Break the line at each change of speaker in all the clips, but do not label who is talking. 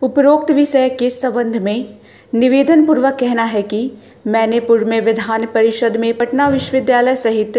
उपरोक्त विषय के संबंध में निवेदन पूर्वक कहना है कि मैंने पूर्व में विधान परिषद में पटना विश्वविद्यालय सहित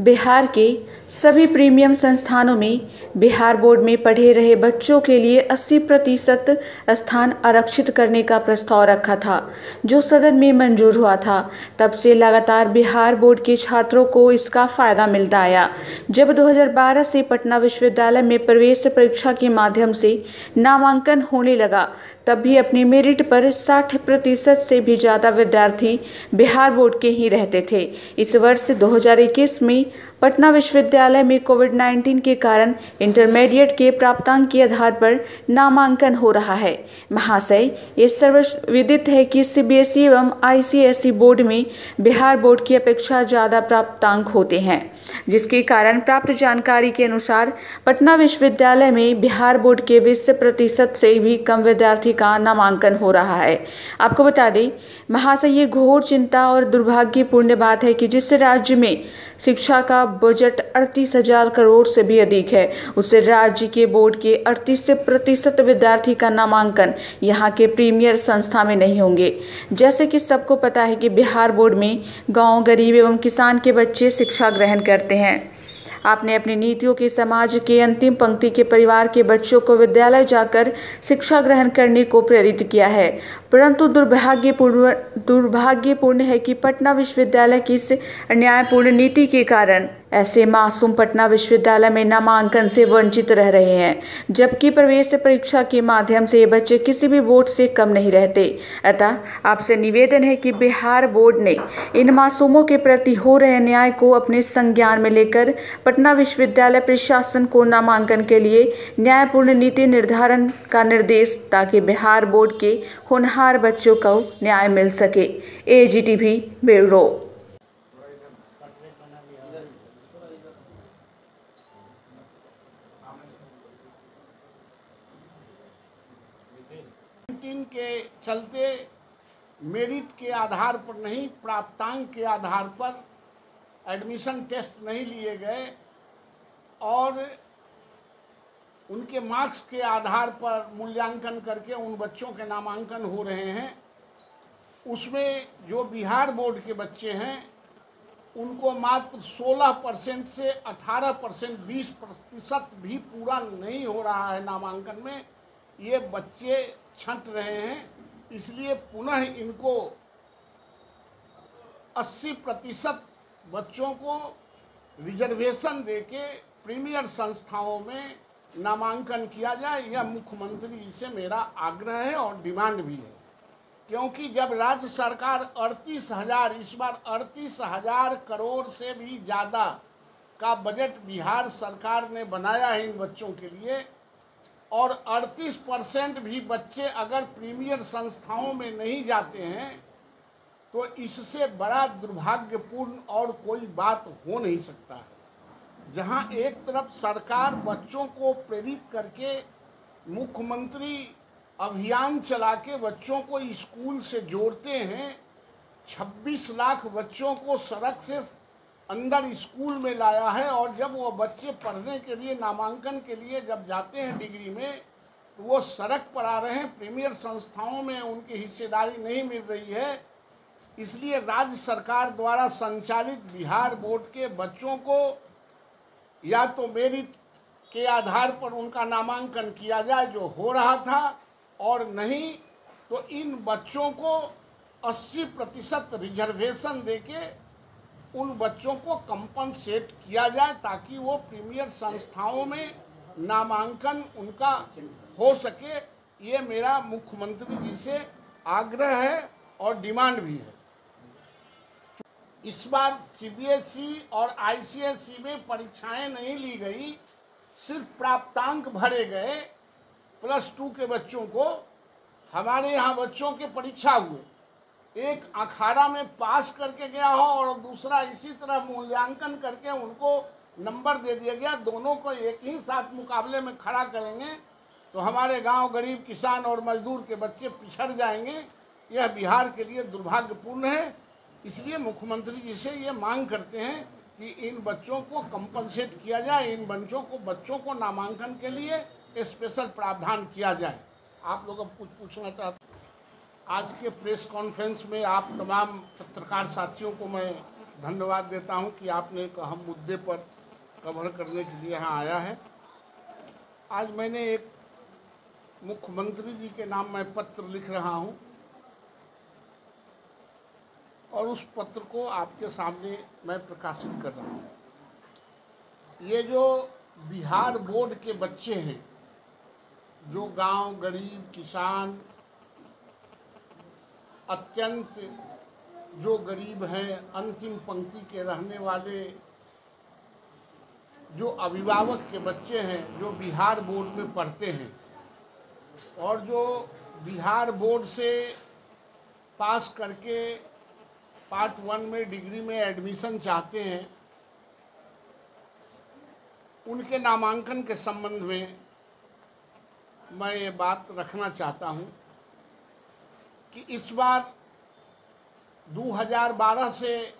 बिहार के सभी प्रीमियम संस्थानों में बिहार बोर्ड में पढ़े रहे बच्चों के लिए 80% स्थान आरक्षित करने का प्रस्ताव रखा था, जो सदन में मंजूर हुआ था। तब से लगातार बिहार बोर्ड के छात्रों को इसका फायदा मिलता आया। जब 2012 से पटना विश्वविद्यालय में प्रवेश परीक्षा के माध्यम से नामांकन होने लगा, तब भी अपनी मेरिट पर 60% से भी ज़्यादा विद्यार्थी बिहार बोर्ड के ही रहते थे। इस वर्ष 2021 में पटना विश्वविद्यालय में कोविड-19 के कारण इंटरमीडिएट के प्राप्तांक के आधार पर नामांकन हो रहा है। महाशय, ये सर्वविदित है कि सीबीएसई एवं आईसीएसई बोर्ड में बिहार बोर्ड की अपेक्षा ज़्यादा प्राप्तांक होते हैं, जिसके कारण प्राप्त जानकारी के अनुसार पटना विश्वविद्यालय में बिहार बोर्ड के 20% से भी कम विद्यार्थी का नामांकन हो रहा है। आपको बता दें महाशय, ये घोर चिंता और दुर्भाग्यपूर्ण बात है कि जिस राज्य में शिक्षा का बजट 38,000 करोड़ से भी अधिक है, उससे राज्य के बोर्ड के 38% विद्यार्थी का नामांकन यहाँ के प्रीमियर संस्था में नहीं होंगे। जैसे कि सबको पता है कि बिहार बोर्ड में गांव, गरीब एवं किसान के बच्चे शिक्षा ग्रहण करते हैं। आपने अपनी नीतियों के समाज के अंतिम पंक्ति के परिवार के बच्चों को विद्यालय जाकर शिक्षा ग्रहण करने को प्रेरित किया है, परंतु दुर्भाग्यपूर्ण है कि पटना विश्वविद्यालय की इस अन्यायपूर्ण नीति के कारण ऐसे मासूम पटना विश्वविद्यालय में नामांकन से वंचित रह रहे हैं, जबकि प्रवेश परीक्षा के माध्यम से ये बच्चे किसी भी बोर्ड से कम नहीं रहते। अतः आपसे निवेदन है कि बिहार बोर्ड ने इन मासूमों के प्रति हो रहे अन्याय को अपने संज्ञान में लेकर पटना विश्वविद्यालय प्रशासन को नामांकन के लिए न्यायपूर्ण नीति निर्धारण का निर्देश, ताकि बिहार बोर्ड के होनहार बच्चों को न्याय मिल सके। एजीटीवी ब्यूरो।
के चलते मेरिट के आधार पर नहीं, प्राप्तांक के आधार पर एडमिशन टेस्ट नहीं लिए गए और उनके मार्क्स के आधार पर मूल्यांकन करके उन बच्चों के नामांकन हो रहे हैं। उसमें जो बिहार बोर्ड के बच्चे हैं उनको मात्र 16% से 18%, 20% भी पूरा नहीं हो रहा है नामांकन में। ये बच्चे छंट रहे हैं, इसलिए पुनः इनको 80% बच्चों को रिजर्वेशन देके प्रीमियर संस्थाओं में नामांकन किया जाए। यह मुख्यमंत्री जी से मेरा आग्रह है और डिमांड भी है, क्योंकि जब राज्य सरकार 38,000 इस बार 38,000 करोड़ से भी ज़्यादा का बजट बिहार सरकार ने बनाया है इन बच्चों के लिए, और 38% भी बच्चे अगर प्रीमियर संस्थाओं में नहीं जाते हैं, तो इससे बड़ा दुर्भाग्यपूर्ण और कोई बात हो नहीं सकता है। जहां एक तरफ सरकार बच्चों को प्रेरित करके मुख्यमंत्री अभियान चला के बच्चों को स्कूल से जोड़ते हैं, 26 लाख बच्चों को सड़क से अंदर स्कूल में लाया है, और जब वो बच्चे पढ़ने के लिए नामांकन के लिए जब जाते हैं डिग्री में, तो वो सड़क पर आ रहे हैं। प्रीमियर संस्थाओं में उनकी हिस्सेदारी नहीं मिल रही है। इसलिए राज्य सरकार द्वारा संचालित बिहार बोर्ड के बच्चों को या तो मेरिट के आधार पर उनका नामांकन किया जाए, जो हो रहा था, और नहीं तो इन बच्चों को 80% रिजर्वेशन देके उन बच्चों को कंपनसेट किया जाए, ताकि वो प्रीमियर संस्थाओं में नामांकन उनका हो सके। ये मेरा मुख्यमंत्री जी से आग्रह है और डिमांड भी है। इस बार सीबीएसई और आईसीएसई में परीक्षाएं नहीं ली गई, सिर्फ प्राप्तांक भरे गए। +2 के बच्चों को, हमारे यहाँ बच्चों के परीक्षा हुए, एक अखाड़ा में पास करके गया हो और दूसरा इसी तरह मूल्यांकन करके उनको नंबर दे दिया गया। दोनों को एक ही साथ मुकाबले में खड़ा करेंगे तो हमारे गांव, गरीब, किसान और मजदूर के बच्चे पिछड़ जाएंगे। यह बिहार के लिए दुर्भाग्यपूर्ण है। इसलिए मुख्यमंत्री जी से ये मांग करते हैं कि इन बच्चों को कंपनसेट किया जाए, इन बच्चों को नामांकन के लिए स्पेशल प्रावधान किया जाए। आप लोग अब कुछ पूछना चाहते हैं? आज के प्रेस कॉन्फ्रेंस में आप तमाम पत्रकार साथियों को मैं धन्यवाद देता हूं कि आपने एक अहम मुद्दे पर कवर करने के लिए यहाँ आया है। आज मैंने एक मुख्यमंत्री जी के नाम में पत्र लिख रहा हूं और उस पत्र को आपके सामने मैं प्रकाशित कर रहा हूं। ये जो बिहार बोर्ड के बच्चे हैं, जो गांव, गरीब, किसान, अत्यंत जो गरीब हैं, अंतिम पंक्ति के रहने वाले जो अभिभावक के बच्चे हैं, जो बिहार बोर्ड में पढ़ते हैं और जो बिहार बोर्ड से पास करके पार्ट 1 में डिग्री में एडमिशन चाहते हैं, उनके नामांकन के संबंध में मैं ये बात रखना चाहता हूं कि इस बार 2012 से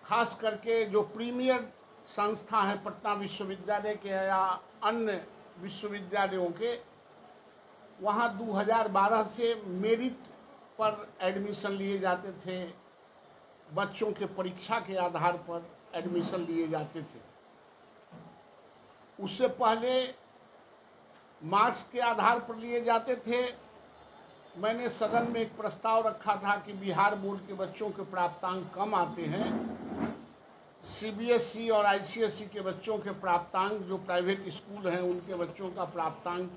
खास करके जो प्रीमियर संस्था है पटना विश्वविद्यालय के या अन्य विश्वविद्यालयों के, वहाँ 2012 से मेरिट पर एडमिशन लिए जाते थे, बच्चों के परीक्षा के आधार पर एडमिशन लिए जाते थे। उससे पहले मार्क्स के आधार पर लिए जाते थे। मैंने सदन में एक प्रस्ताव रखा था कि बिहार बोर्ड के बच्चों के प्राप्तांक कम आते हैं, सीबीएसई और आईसीएसई के बच्चों के प्राप्तांक, जो प्राइवेट स्कूल हैं उनके बच्चों का प्राप्तांक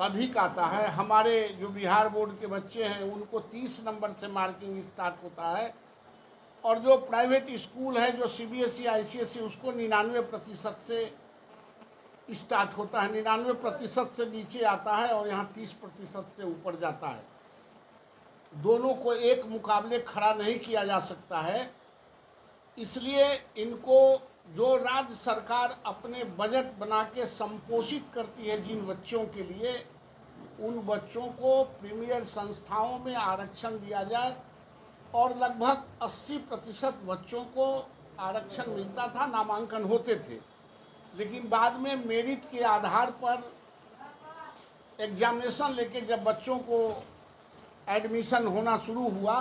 अधिक आता है। हमारे जो बिहार बोर्ड के बच्चे हैं उनको 30 नंबर से मार्किंग स्टार्ट होता है और जो प्राइवेट स्कूल है, जो सीबीएसई आईसीएसई, उसको 99% से स्टार्ट होता है। 99% से नीचे आता है और यहाँ 30% से ऊपर जाता है। दोनों को एक मुकाबले खड़ा नहीं किया जा सकता है। इसलिए इनको जो राज्य सरकार अपने बजट बना के संपोषित करती है जिन बच्चों के लिए, उन बच्चों को प्रीमियर संस्थाओं में आरक्षण दिया जाए और लगभग 80% बच्चों को आरक्षण मिलता था, नामांकन होते थे। लेकिन बाद में मेरिट के आधार पर एग्जामिनेशन लेके जब बच्चों को एडमिशन होना शुरू हुआ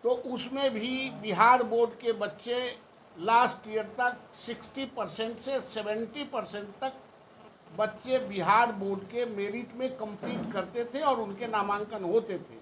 तो उसमें भी बिहार बोर्ड के बच्चे लास्ट ईयर तक 60% से 70% तक बच्चे बिहार बोर्ड के मेरिट में कंप्लीट करते थे और उनके नामांकन होते थे।